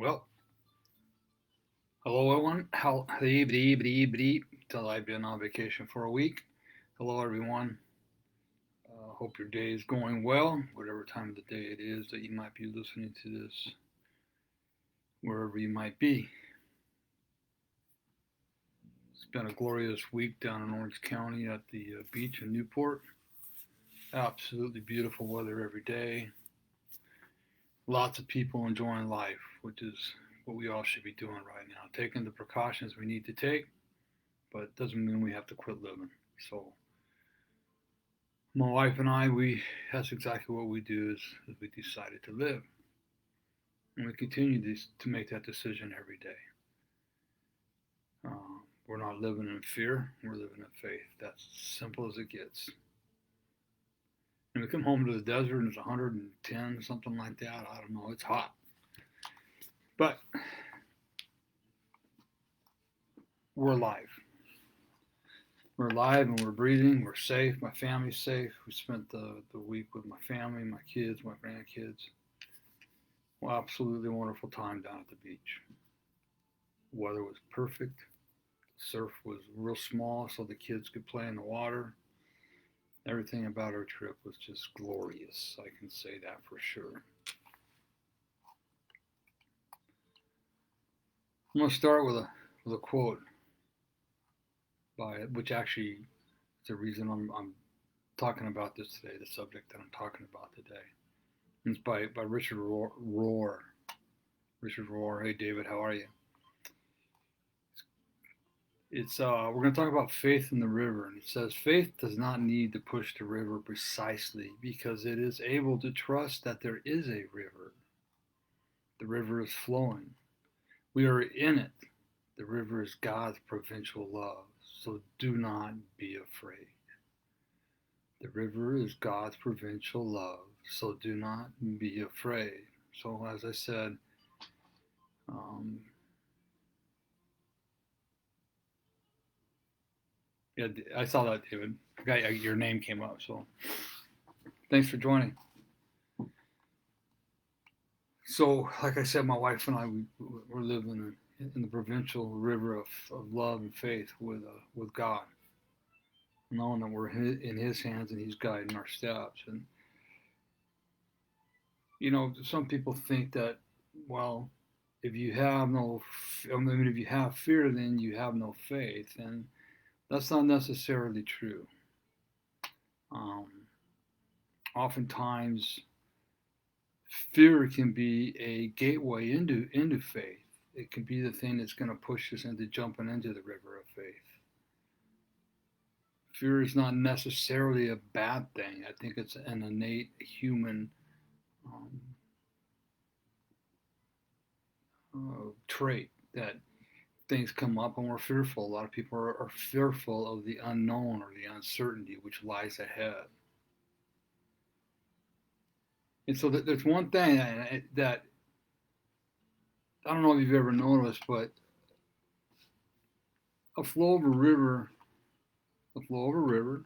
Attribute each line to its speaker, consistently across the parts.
Speaker 1: Well, hello everyone. Till I've been on vacation for a week. Hello everyone. Hope your day is going well, whatever time of the day it is that you might be listening to this, wherever you might be. It's been a glorious week down in Orange County at the beach in Newport. Absolutely beautiful weather every day. Lots of people enjoying life, which is what we all should be doing right now. Taking the precautions we need to take, but it doesn't mean we have to quit living. So my wife and I, that's exactly what we do is we decided to live. And we continue to make that decision every day. We're not living in fear, we're living in faith. That's simple as it gets. And we come home to the desert and it's 110, something like that. I don't know, it's hot. But we're alive. We're alive and we're breathing. We're safe. My family's safe. We spent the week with my family, my kids, my grandkids. Well, absolutely wonderful time down at the beach. The weather was perfect. Surf was real small so the kids could play in the water. Everything about our trip was just glorious. I can say that for sure. I'm going to start with a quote by which actually is the reason I'm talking about this today, the subject that I'm talking about today. It's by Richard Rohr. Richard Rohr. Hey, David, how are you? It's we're going to talk about faith in the river, and it says faith does not need to push the river precisely because it is able to trust that there is a river. The river is flowing. We are in it. The river is God's providential love, so do not be afraid. The river is God's providential love, so do not be afraid. So, as I said, um, yeah, I saw that, David. Your name came up, so thanks for joining. So, like I said, my wife and I, we're living in the provincial river of love and faith with God, knowing that we're in His hands and He's guiding our steps. And some people think that, well, if you have no, I mean, if you have fear, then you have no faith, and that's not necessarily true. Um, Oftentimes, fear can be a gateway into faith. It can be the thing that's going to push us into jumping into the river of faith. Fear is not necessarily a bad thing. I think it's an innate human um, trait that things come up and we're fearful. A lot of people are fearful of the unknown or the uncertainty which lies ahead. And so there's one thing that I don't know if you've ever noticed, but a flow of a river, the flow of a river,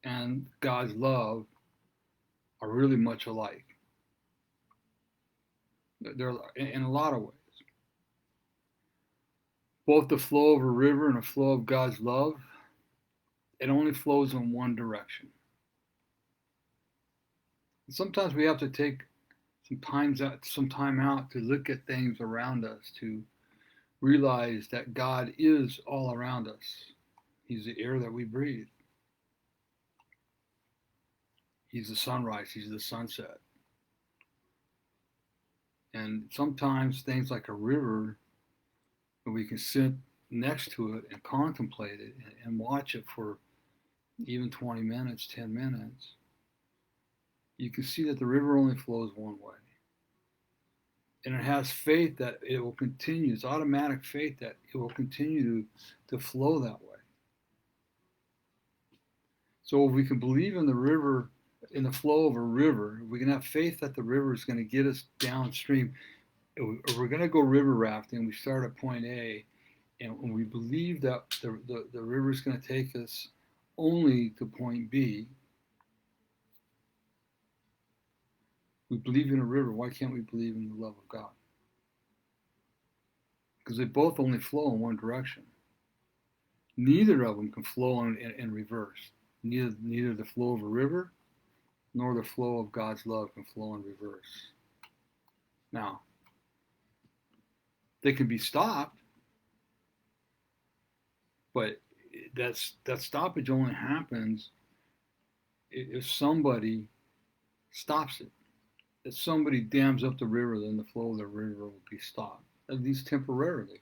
Speaker 1: and God's love are really much alike. They're in a lot of ways. Both the flow of a river and the flow of God's love, it only flows in one direction. And sometimes we have to take some time out to look at things around us to realize that God is all around us. He's the air that we breathe. He's the sunrise. He's the sunset. And sometimes things like a river, we can sit next to it and contemplate it and watch it for even 20 minutes, 10 minutes. You can see that the river only flows one way. And it has faith that it will continue. It's automatic faith that it will continue to flow that way. So if we can believe in the river, in the flow of a river, we can have faith that the river is going to get us downstream. If we're going to go river rafting, we start at point A, and we believe that the river is going to take us only to point B. We believe in a river. Why can't we believe in the love of God? because they both only flow in one direction. Neither of them can flow in reverse. Neither the flow of a river nor the flow of God's love can flow in reverse. Now, they can be stopped, but that stoppage only happens if somebody stops it. If somebody dams up the river, then the flow of the river will be stopped, at least temporarily.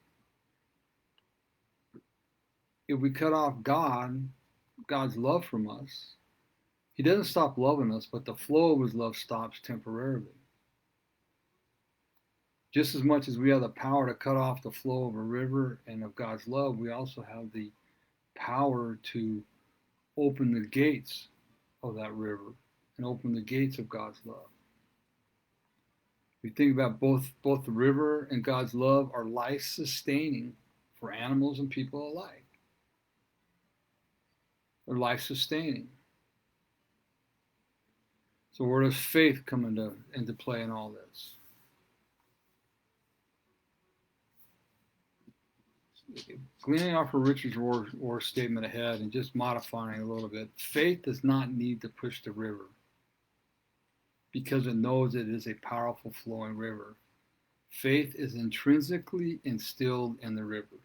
Speaker 1: If we cut off God's love from us, He doesn't stop loving us, but the flow of His love stops temporarily. Just as much as we have the power to cut off the flow of a river and of God's love, we also have the power to open the gates of that river and open the gates of God's love. We think about both the river and God's love are life-sustaining for animals and people alike. They're life-sustaining. So where does faith come into play in all this? Gleaning off of Richard's Rohr statement ahead and just modifying a little bit, faith does not need to push the river because it knows it is a powerful flowing river. Faith is intrinsically instilled in the river.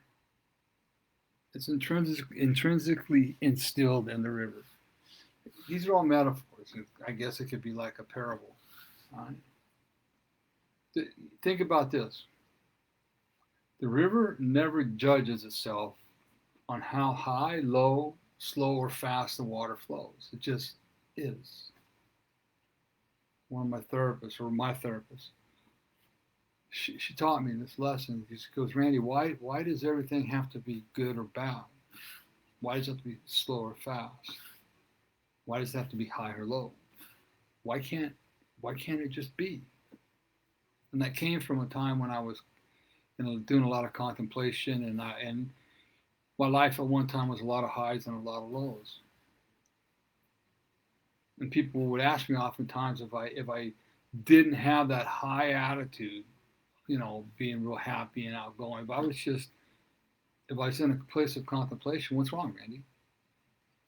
Speaker 1: It's intrinsically instilled in the river. These are all metaphors. I guess it could be like a parable. Think about this. The river never judges itself on how high, low, slow, or fast the water flows. It just is. One of my therapists, she taught me this lesson. She goes, Randy, why does everything have to be good or bad? Why does it have to be slow or fast? Why does it have to be high or low? Why can't it just be? And that came from a time when I was doing a lot of contemplation, and my life at one time was a lot of highs and a lot of lows. And people would ask me oftentimes if I didn't have that high attitude, being real happy and outgoing. If I was in a place of contemplation, what's wrong, Randy?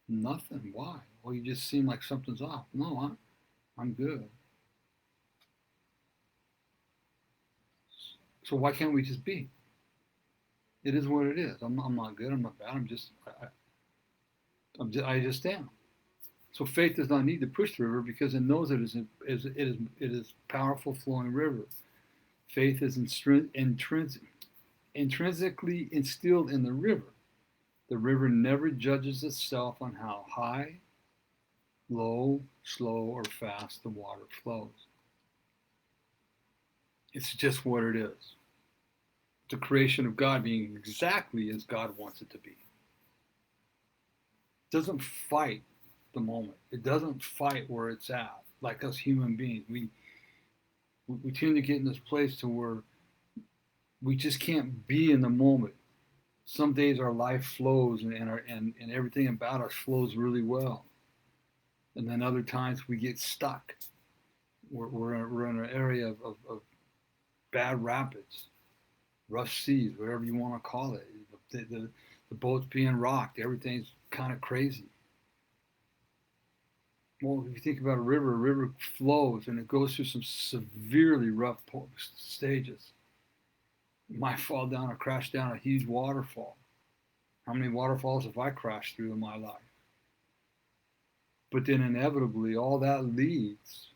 Speaker 1: Nothing. Why? Well, you just seem like something's off. No, I'm good. So why can't we just be? It is what it is. I'm not good. I'm not bad. I just am. So faith does not need to push the river because it knows it is powerful flowing river. Faith is intrinsically instilled in the river. The river never judges itself on how high, low, slow, or fast the water flows. It's just what it is. The creation of God being exactly as God wants it to be. It doesn't fight the moment. It doesn't fight where it's at. Like us human beings, we tend to get in this place to where we just can't be in the moment. Some days our life flows and everything about us flows really well. And then other times we get stuck. We're in an area of bad rapids, rough seas, whatever you want to call it. The boat's being rocked. Everything's kind of crazy. Well, if you think about a river flows and it goes through some severely rough stages. It might fall down or crash down a huge waterfall. How many waterfalls have I crashed through in my life? But then inevitably, all that leads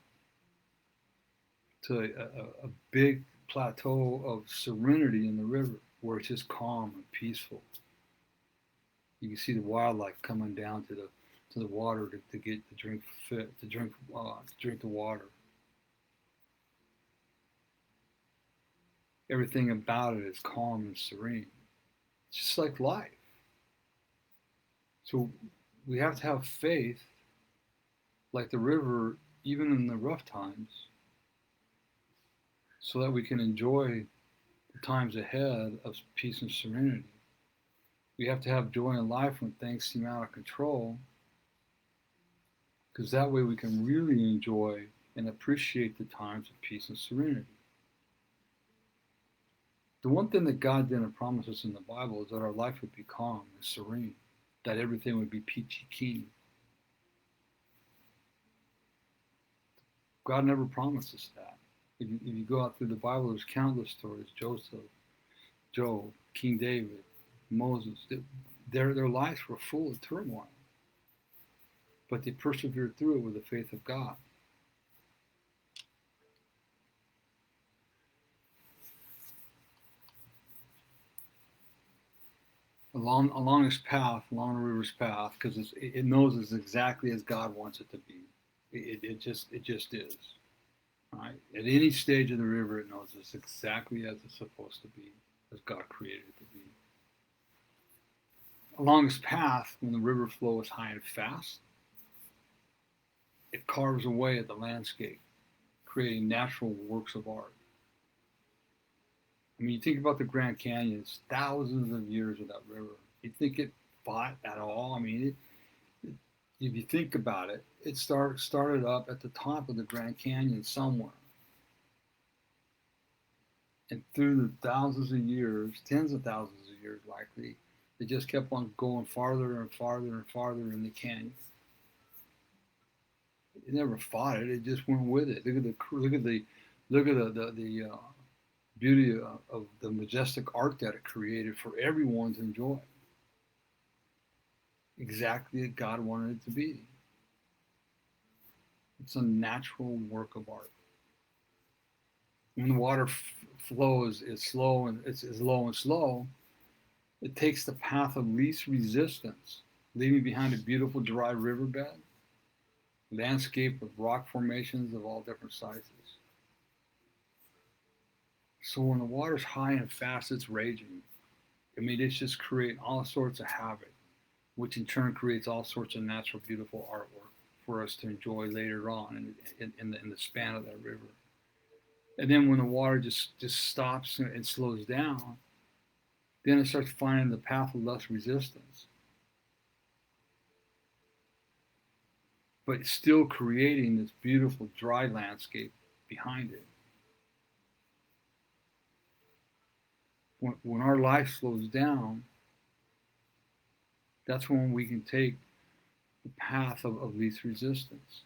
Speaker 1: to a big plateau of serenity in the river where it's just calm and peaceful. You can see the wildlife coming down to the water to drink the water. Everything about it is calm and serene. It's just like life. So we have to have faith like the river, even in the rough times, so that we can enjoy the times ahead of peace and serenity. We have to have joy in life when things seem out of control, because that way we can really enjoy and appreciate the times of peace and serenity. The one thing that God didn't promise us in the Bible is that our life would be calm and serene, that everything would be peachy keen. God never promised us that. If you go out through the Bible, there's countless stories: Joseph, Job, King David, Moses. Their lives were full of turmoil, but they persevered through it with the faith of God. Along this path, along the river's path, because it knows it's exactly as God wants it to be. It just is. Right? At any stage of the river, it knows it's exactly as it's supposed to be, as God created it to be. Along this path, when the river flow is high and fast, it carves away at the landscape, creating natural works of art. I mean, you think about the Grand Canyon, it's thousands of years of that river. You think it fought at all? I mean, if you think about it, it started up at the top of the Grand Canyon somewhere. And through the thousands of years, tens of thousands of years likely, it just kept on going farther and farther and farther in the canyon. It never fought it; it just went with it. Look at the beauty of the majestic art that it created for everyone to enjoy. Exactly as God wanted it to be. It's a natural work of art. When the water flows is slow and it's low and slow, it takes the path of least resistance, leaving behind a beautiful dry riverbed, landscape of rock formations of all different sizes. So when the water's high and fast, it's raging. I mean, it's just creating all sorts of havoc, which in turn creates all sorts of natural, beautiful artwork for us to enjoy later on in the span of that river. And then when the water just stops and slows down, then it starts finding the path of less resistance, but still creating this beautiful dry landscape behind it. When our life slows down, that's when we can take the path of least resistance.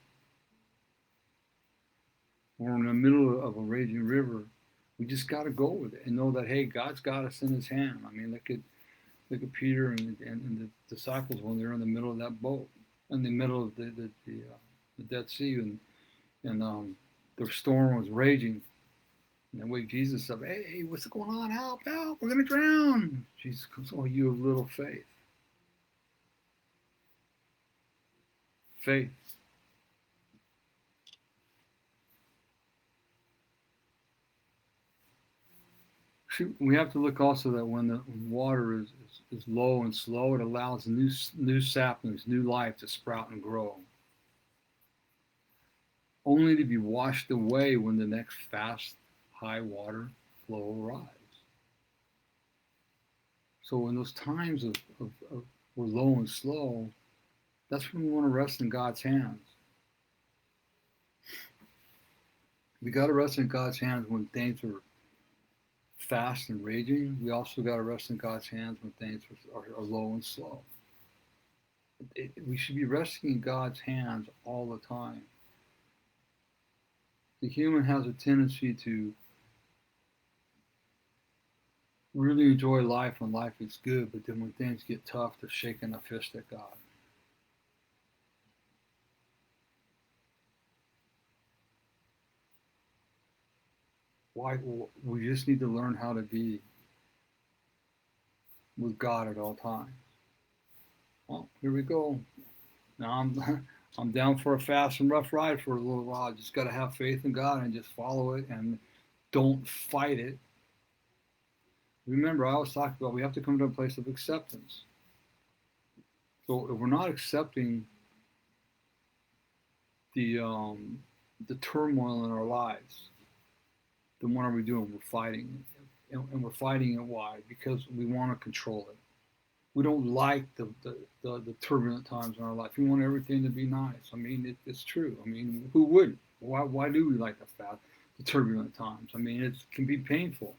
Speaker 1: When we're in the middle of a raging river, we just got to go with it and know that, hey, God's got us in His hand. I mean, look at Peter and the disciples when they're in the middle of that boat, in the middle of the Dead Sea, and the storm was raging. And they wake Jesus up. Hey, what's going on? Help! We're going to drown. Jesus goes, oh, you have little faith. Faith. We have to look also that when the water is low and slow, it allows new saplings, new life to sprout and grow, only to be washed away when the next fast, high water flow arrives. So in those times of we're low and slow, that's when we want to rest in God's hands. We got to rest in God's hands when things are fast and raging. We also got to rest in God's hands when things are low and slow. We should be resting in God's hands all the time. The human has a tendency to really enjoy life when life is good, but then when things get tough, they're shaking a fist at God. Why? We just need to learn how to be with God at all times. Well, here we go. Now I'm down for a fast and rough ride for a little while. I just got to have faith in God and just follow it and don't fight it. Remember, I always talk about we have to come to a place of acceptance. So if we're not accepting the turmoil in our lives, then what are we doing? We're fighting it. And we're fighting it. Why? Because we want to control it. We don't like the turbulent times in our life. We want everything to be nice. I mean, it's true. I mean, who wouldn't? Why do we like the turbulent times? I mean, it can be painful.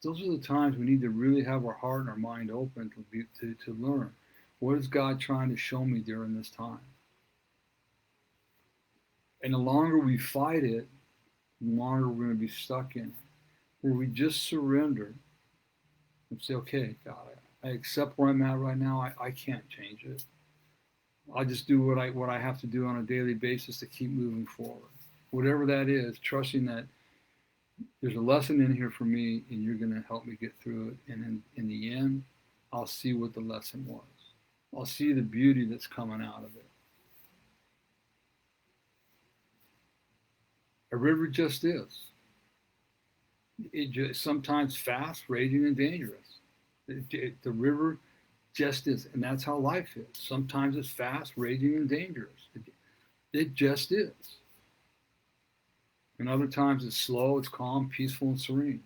Speaker 1: Those are the times we need to really have our heart and our mind open to learn. What is God trying to show me during this time? And the longer we fight it, the longer we're going to be stuck in it. Where we just surrender and say, okay, God, I accept where I'm at right now. I can't change it. I'll just do what I have to do on a daily basis to keep moving forward. Whatever that is, trusting that there's a lesson in here for me and you're going to help me get through it. And in the end, I'll see what the lesson was. I'll see the beauty that's coming out of it. A river just is. It just sometimes fast, raging, and dangerous. The river just is, and that's how life is. Sometimes it's fast, raging, and dangerous. It just is. And other times it's slow, it's calm, peaceful, and serene.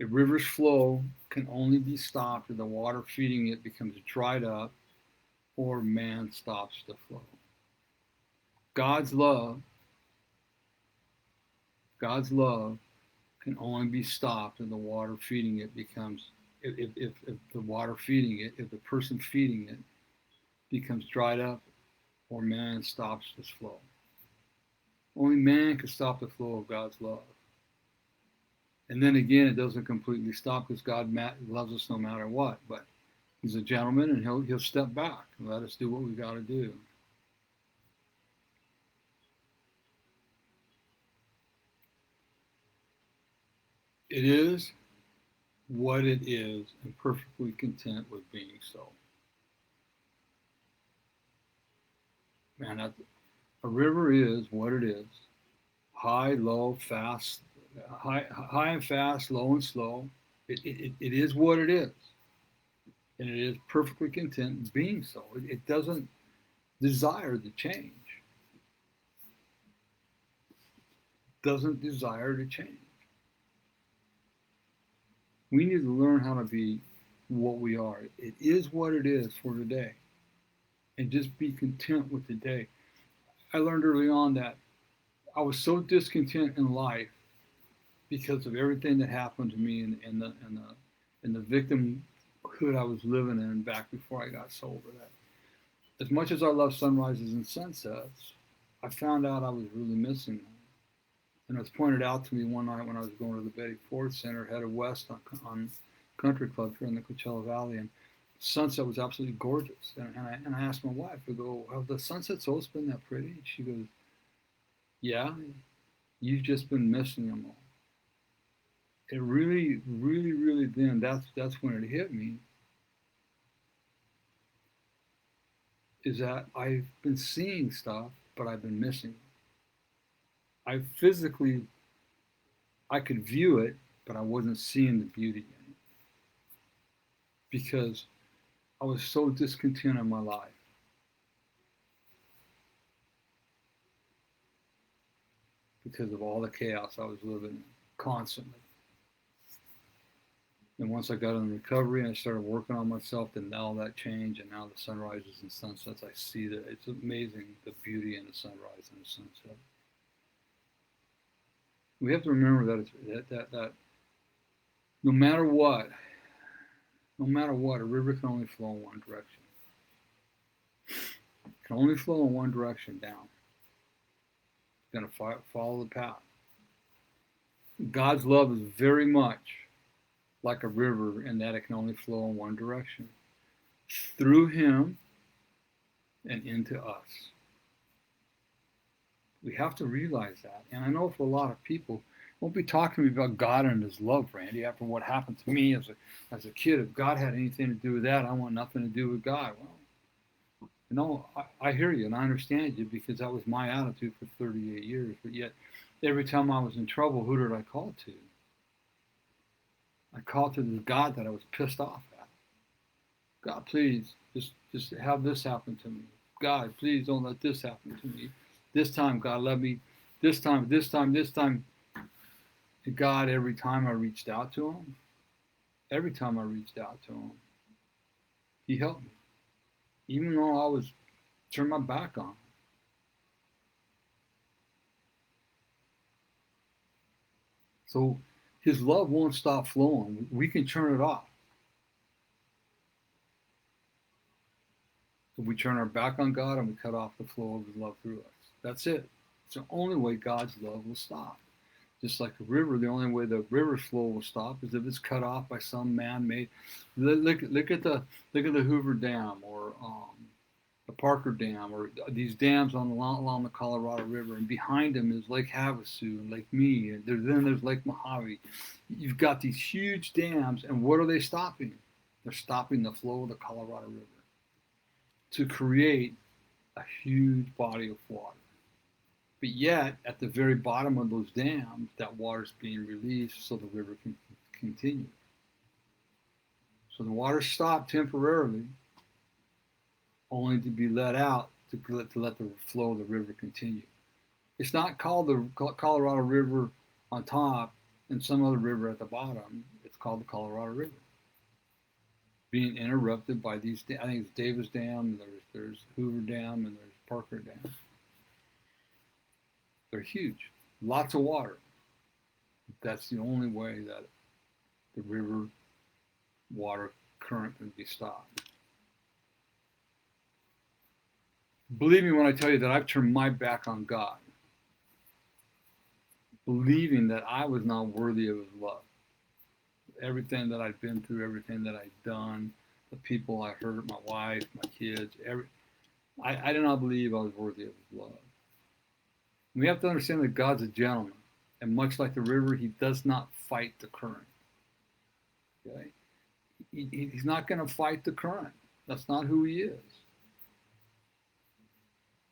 Speaker 1: A river's flow can only be stopped if the water feeding it becomes dried up or man stops the flow. God's love can only be stopped if the water feeding it becomes, if the water feeding it, if the person feeding it becomes dried up or man stops this flow. Only man can stop the flow of God's love. And then again, it doesn't completely stop because God loves us no matter what. But he's a gentleman and he'll step back and let us do what we got to do. It is what it is and perfectly content with being so. Man, a river is what it is. High, low, fast, high and fast, low and slow. It is what it is. And it is perfectly content being so. It doesn't desire to change. Doesn't desire to change. We need to learn how to be what we are. It is what it is for today. And just be content with today. I learned early on that I was so discontent in life because of everything that happened to me and the victimhood I was living in back before I got sober. That as much as I love sunrises and sunsets, I found out I was really missing them. And it was pointed out to me one night when I was going to the Betty Ford Center, headed west on Country Club here in the Coachella Valley, and sunset was absolutely gorgeous. And I asked my wife, I go, have the sunsets always been that pretty? And she goes, yeah, you've just been missing them all. It really, really, really then, that's when it hit me, is that I've been seeing stuff, but I've been missing it. I could view it, but I wasn't seeing the beauty in it because I was so discontent in my life. Because of all the chaos I was living in constantly. And once I got in recovery and I started working on myself, then all that changed, and now the sunrises and sunsets, I see that it's amazing, the beauty in the sunrise and the sunset. We have to remember that no matter what, a river can only flow in one direction. It can only flow in one direction, down. It's going to follow the path. God's love is very much like a river in that it can only flow in one direction. Through him and into us. We have to realize that. And I know for a lot of people, won't be talking to me about God and his love, Randy, after what happened to me as a kid. If God had anything to do with that, I want nothing to do with God. Well, you know, I hear you and I understand you because that was my attitude for 38 years. But yet, every time I was in trouble, who did I call to? I called to the God that I was pissed off at. God, please, just have this happen to me. God, please don't let this happen to me. This time, God, let me, this time. And God, every time I reached out to him, he helped me. Even though I was turned my back on him. So his love won't stop flowing. We can turn it off. If we turn our back on God and we cut off the flow of his love through us. That's it. It's the only way God's love will stop. Just like a river, the only way the river's flow will stop is if it's cut off by some man-made. Look at the Hoover Dam or the Parker Dam or these dams along the Colorado River, and behind them is Lake Havasu and Lake Mead, and then there's Lake Mojave. You've got these huge dams, and what are they stopping? They're stopping the flow of the Colorado River to create a huge body of water. But yet, at the very bottom of those dams, that water is being released so the river can continue. So the water stopped temporarily, only to be let out to let the flow of the river continue. It's not called the Colorado River on top and some other river at the bottom. It's called the Colorado River. Being interrupted by these, I think it's Davis Dam, there's Hoover Dam, and there's Parker Dam. They're huge, lots of water. That's the only way that the river water current can be stopped. Believe me when I tell you that I've turned my back on God, believing that I was not worthy of his love. Everything that I've been through, everything that I've done, the people I hurt, my wife, my kids, I did not believe I was worthy of his love. We have to understand that God's a gentleman, and much like the river, he does not fight the current. Okay? He's not going to fight the current. That's not who he is.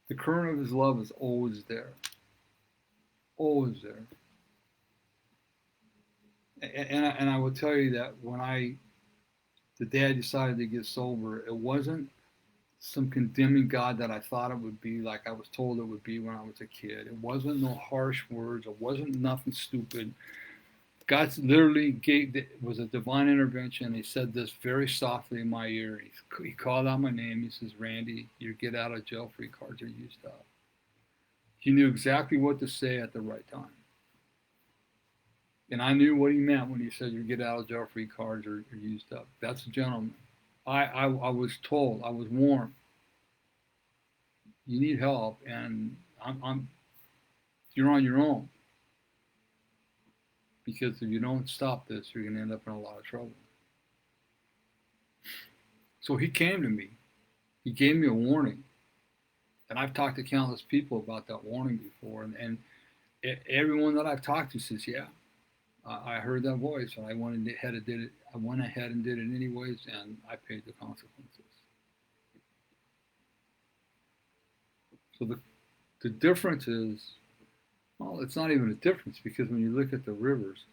Speaker 1: The current of his love is always there. Always there. And I will tell you that the day I decided to get sober, it wasn't some condemning God that I thought it would be like I was told it would be when I was a kid. It wasn't no harsh words. It wasn't nothing stupid. God literally was a divine intervention. He said this very softly in my ear. He called out my name. He says, Randy, your get out of jail free cards are used up. He knew exactly what to say at the right time. And I knew what he meant when he said your get out of jail free cards are used up. That's a gentleman. I was told, I was warned, you need help, and you're on your own. Because if you don't stop this, you're going to end up in a lot of trouble. So he came to me. He gave me a warning. And I've talked to countless people about that warning before. And everyone that I've talked to says, yeah, I heard that voice, and I went ahead and did it. I went ahead and did it anyways, and I paid the consequences. So the difference is, well, it's not even a difference, because when you look at the rivers,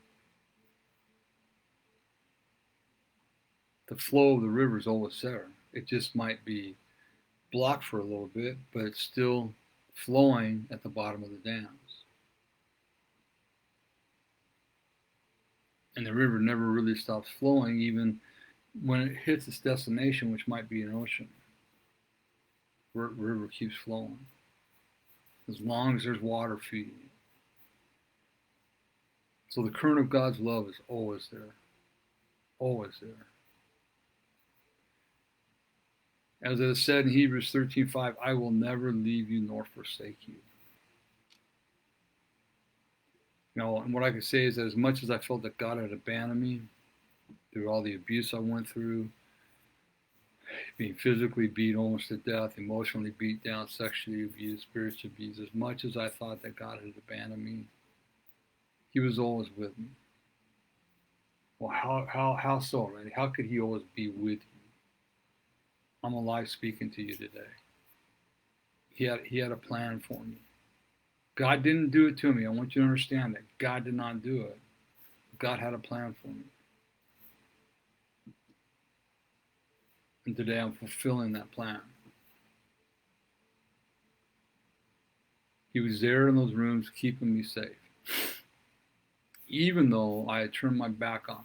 Speaker 1: the flow of the river is always there. It just might be blocked for a little bit, but it's still flowing at the bottom of the dams. And the river never really stops flowing, even when it hits its destination, which might be an ocean. The river keeps flowing as long as there's water feeding it. So the current of God's love is always there. Always there. As it is said in Hebrews 13:5, I will never leave you nor forsake you. You know, and what I can say is that as much as I felt that God had abandoned me through all the abuse I went through, being physically beat almost to death, emotionally beat down, sexually abused, spiritually abused, as much as I thought that God had abandoned me, he was always with me. Well, how so, Randy? How could he always be with you? I'm alive speaking to you today. He had a plan for me. God didn't do it to me. I want you to understand that. God did not do it. God had a plan for me. And today I'm fulfilling that plan. He was there in those rooms keeping me safe. Even though I had turned my back on him.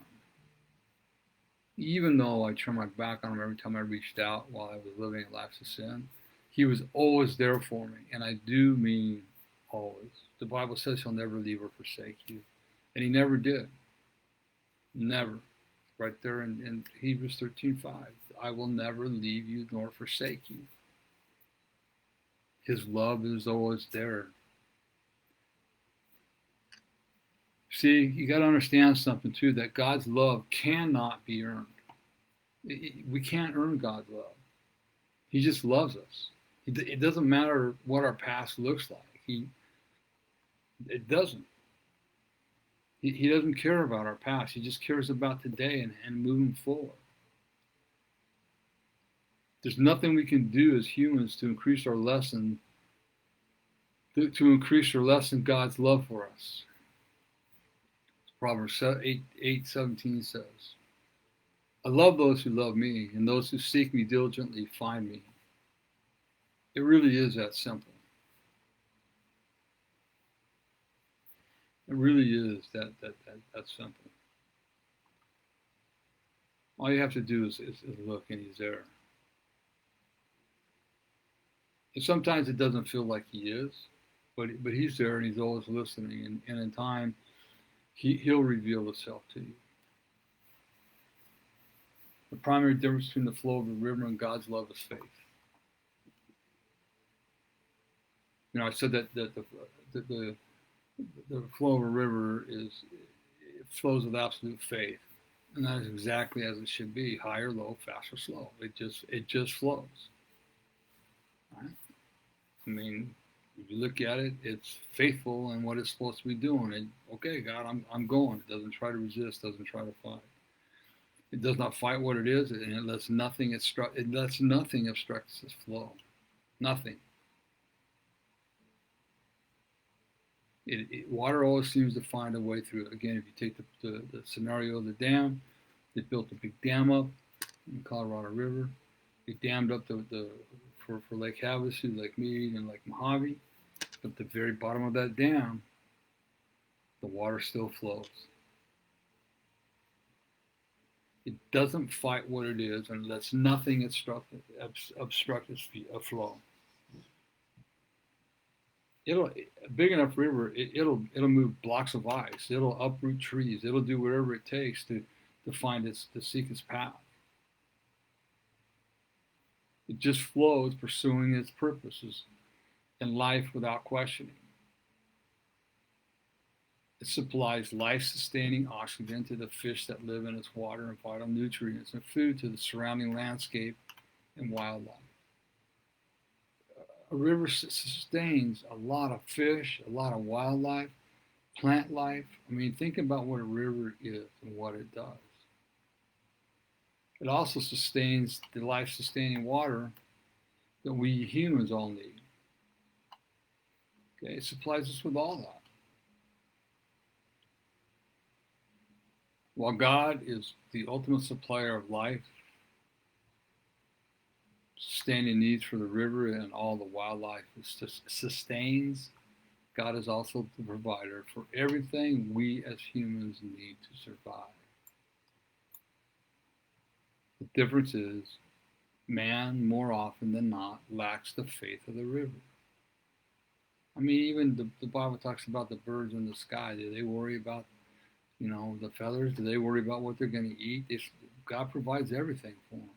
Speaker 1: Even though I turned my back on him every time I reached out while I was living in lives of sin, he was always there for me. And I do mean always. The Bible says he'll never leave or forsake you. And he never did. Never. Right there in Hebrews 13:5. I will never leave you nor forsake you. His love is always there. See, you got to understand something too, that God's love cannot be earned. We can't earn God's love. He just loves us. It doesn't matter what our past looks like. It doesn't. He doesn't care about our past. He just cares about today and moving forward. There's nothing we can do as humans to increase our lesson, to increase or lessen God's love for us. Proverbs 8:17 says, I love those who love me, and those who seek me diligently find me. It really is that simple. It really is that simple. All you have to do is look, and he's there. And sometimes it doesn't feel like he is, but he's there, and he's always listening. And in time, he'll reveal himself to you. The primary difference between the flow of the river and God's love is faith. You know, I said that the flow of a river it flows with absolute faith, and that is exactly as it should be: high or low, fast or slow. It just flows. Right? I mean, if you look at it, it's faithful in what it's supposed to be doing. Okay, God, I'm going. It doesn't try to resist, doesn't try to fight. It does not fight what it is, and it lets nothing obstruct its flow. Nothing. Water always seems to find a way through it. Again, if you take the scenario of the dam, they built a big dam up in the Colorado River. They dammed up for Lake Havasu, Lake Mead, and Lake Mojave. But at the very bottom of that dam, the water still flows. It doesn't fight what it is and lets nothing obstruct its flow. A big enough river, it'll move blocks of ice. It'll uproot trees. It'll do whatever it takes to seek its path. It just flows, pursuing its purposes in life without questioning. It supplies life-sustaining oxygen to the fish that live in its water and vital nutrients and food to the surrounding landscape and wildlife. A river sustains a lot of fish, a lot of wildlife, plant life. I mean, think about what a river is and what it does. It also sustains the life-sustaining water that we humans all need. Okay, it supplies us with all that. While God is the ultimate supplier of life, sustaining needs for the river and all the wildlife it sustains, God is also the provider for everything we as humans need to survive. The difference is, man, more often than not, lacks the faith of the river. I mean, even the Bible talks about the birds in the sky. Do they worry about, the feathers? Do they worry about what they're going to eat? God provides everything for them.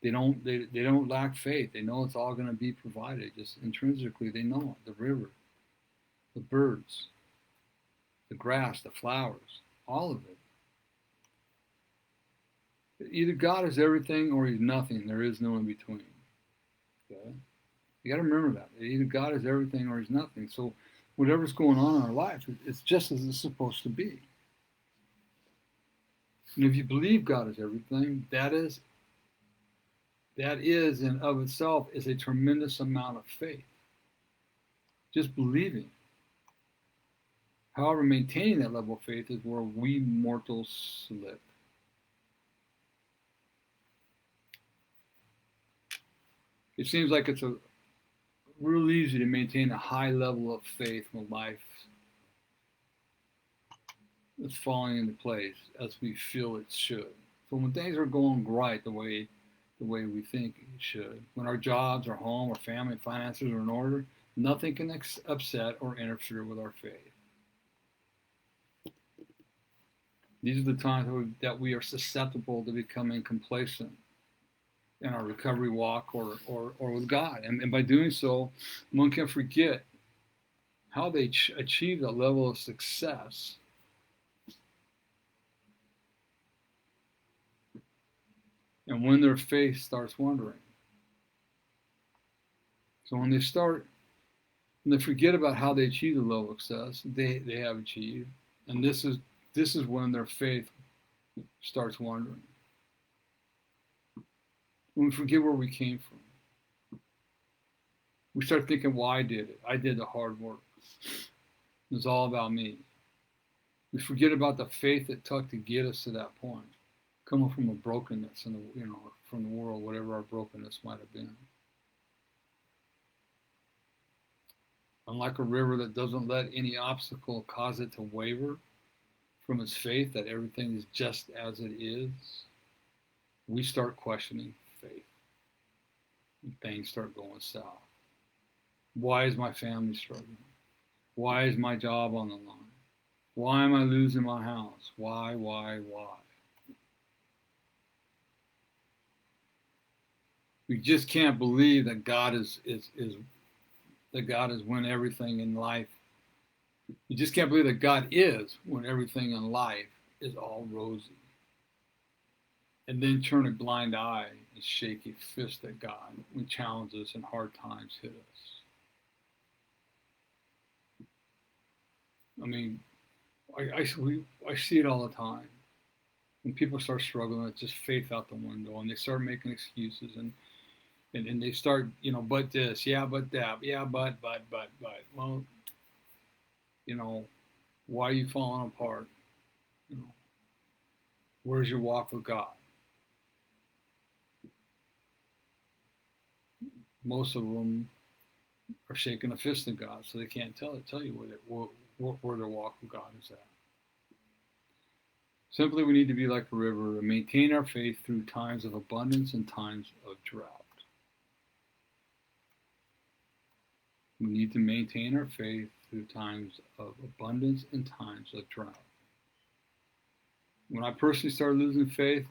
Speaker 1: They don't lack faith. They know it's all going to be provided. Just intrinsically, they know it. The river, the birds, the grass, the flowers, all of it. Either God is everything or he's nothing. There is no in between. Okay? You got to remember that. Either God is everything or he's nothing. So whatever's going on in our life, it's just as it's supposed to be. And if you believe God is everything, that is in of itself is a tremendous amount of faith. Just believing. However, maintaining that level of faith is where we mortals slip. It seems like it's real easy to maintain a high level of faith when life is falling into place as we feel it should. So when things are going right the way we think it should, when our jobs, our home, our family, finances are in order, Nothing can upset or interfere with our faith. These are the times that we are susceptible to becoming complacent in our recovery walk or with God. And by doing so, one can forget how they achieve that level of success. And when their faith starts wandering. So when they forget about how they achieve the level of success they have achieved, and this is when their faith starts wandering. When we forget where we came from, we start thinking, well, I did it. I did the hard work. It's all about me. We forget about the faith it took to get us to that point, coming from a brokenness in from the world, whatever our brokenness might have been. Unlike a river that doesn't let any obstacle cause it to waver from its faith that everything is just as it is, we start questioning faith. And things start going south. Why is my family struggling? Why is my job on the line? Why am I losing my house? Why? We just can't believe that God is when everything in life. You just can't believe that God is when everything in life is all rosy. And then turn a blind eye and shake a fist at God when challenges and hard times hit us. I mean, I see it all the time. When people start struggling, it's just faith out the window, and they start making excuses, and they start, but this, yeah, but that, yeah, but. Well, why are you falling apart? Where's your walk with God? Most of them are shaking a fist at God, so they can't tell you where their walk with God is at. Simply, we need to be like a river and maintain our faith through times of abundance and times of drought. We need to maintain our faith through times of abundance and times of drought. When I personally started losing faith,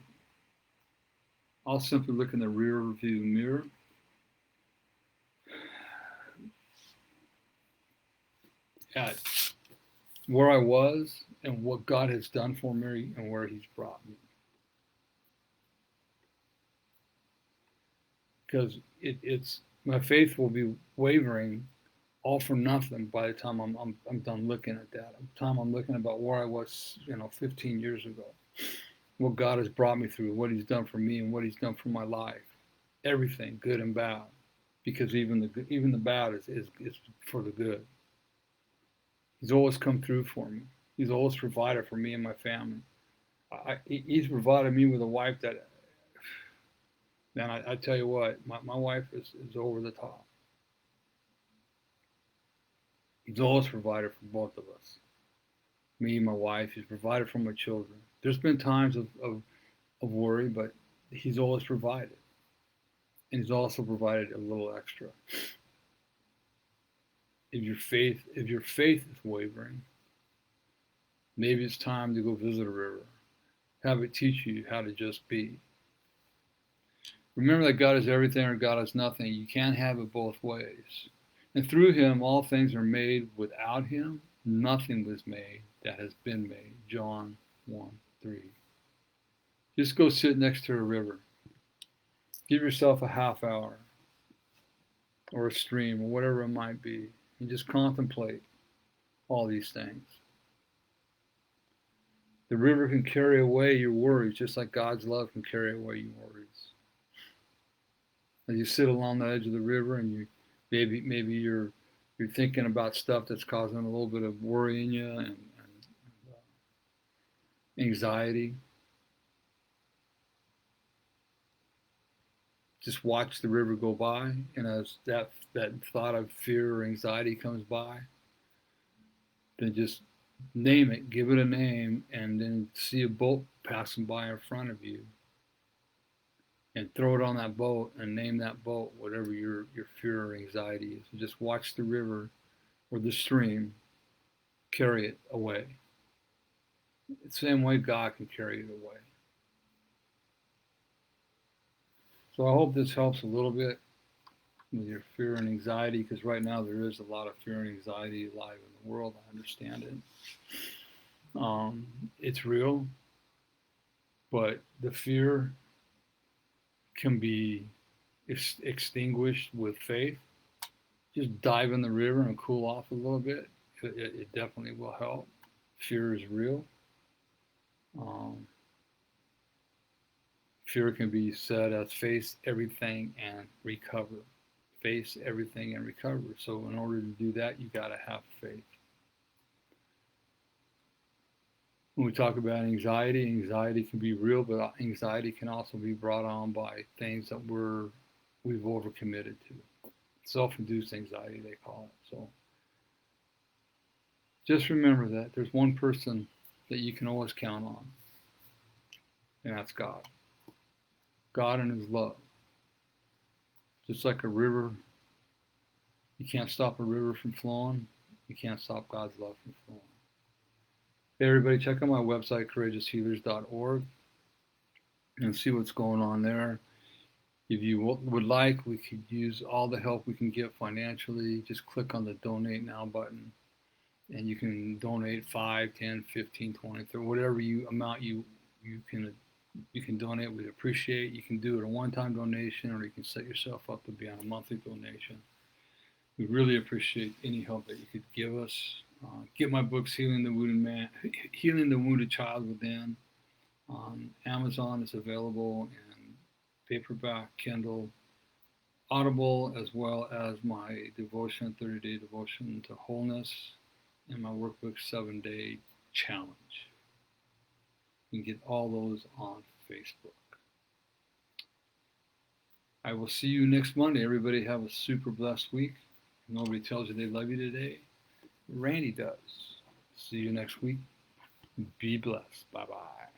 Speaker 1: I'll simply look in the rear view mirror at where I was and what God has done for me and where He's brought me. Because it's my faith will be wavering all for nothing by the time I'm done looking at that. By the time I'm looking about where I was, 15 years ago, what God has brought me through, what He's done for me, and what He's done for my life, everything, good and bad, because even the bad is for the good. He's always come through for me. He's always provided for me and my family. He's provided me with a wife that, man, I tell you what, my wife is over the top. He's always provided for both of us. Me and my wife. He's provided for my children. There's been times of worry, but He's always provided. And He's also provided a little extra. If your faith is wavering, maybe it's time to go visit a river. Have it teach you how to just be. Remember that God is everything or God is nothing. You can't have it both ways. And through Him, all things are made. Without Him, nothing was made that has been made. John 1:3. Just go sit next to a river. Give yourself a half hour or a stream or whatever it might be, and just contemplate all these things. The river can carry away your worries just like God's love can carry away your worries. As you sit along the edge of the river and you maybe you're thinking about stuff that's causing a little bit of worry in you and anxiety. Just watch the river go by, and as that thought of fear or anxiety comes by, then just name it, give it a name, and then see a boat passing by in front of you, and throw it on that boat and name that boat whatever your your fear or anxiety is. You just watch the river or the stream carry it away. The same way God can carry it away. So I hope this helps a little bit with your fear and anxiety, because right now there is a lot of fear and anxiety alive in the world. I understand it. It's real, but the fear can be extinguished with faith. Just dive in the river and cool off a little bit. It definitely will help. Fear is real. Fear can be said as face everything and recover. Face everything and recover. So in order to do that, you got to have faith. When we talk about anxiety, anxiety can be real, but anxiety can also be brought on by things that we've overcommitted to. Self-induced anxiety, they call it. So just remember that there's one person that you can always count on, and that's God. God and His love. Just like a river, you can't stop a river from flowing. You can't stop God's love from flowing. Hey everybody, check out my website, courageoushealers.org, and see what's going on there. If you would like, we could use all the help we can get financially. Just click on the Donate Now button, and you can donate 5, 10, 15, 20, 30, whatever amount you can donate. We'd appreciate. You can do it a one-time donation, or you can set yourself up to be on a monthly donation. We really appreciate any help that you could give us. Get my books, Healing the Wounded Child Within. On Amazon, it's available in paperback, Kindle, Audible, as well as my devotion, 30-day devotion to wholeness, and my workbook, 7-day challenge. You can get all those on Facebook. I will see you next Monday. Everybody have a super blessed week. If nobody tells you they love you today, Randy does. See you next week. Be blessed. Bye-bye.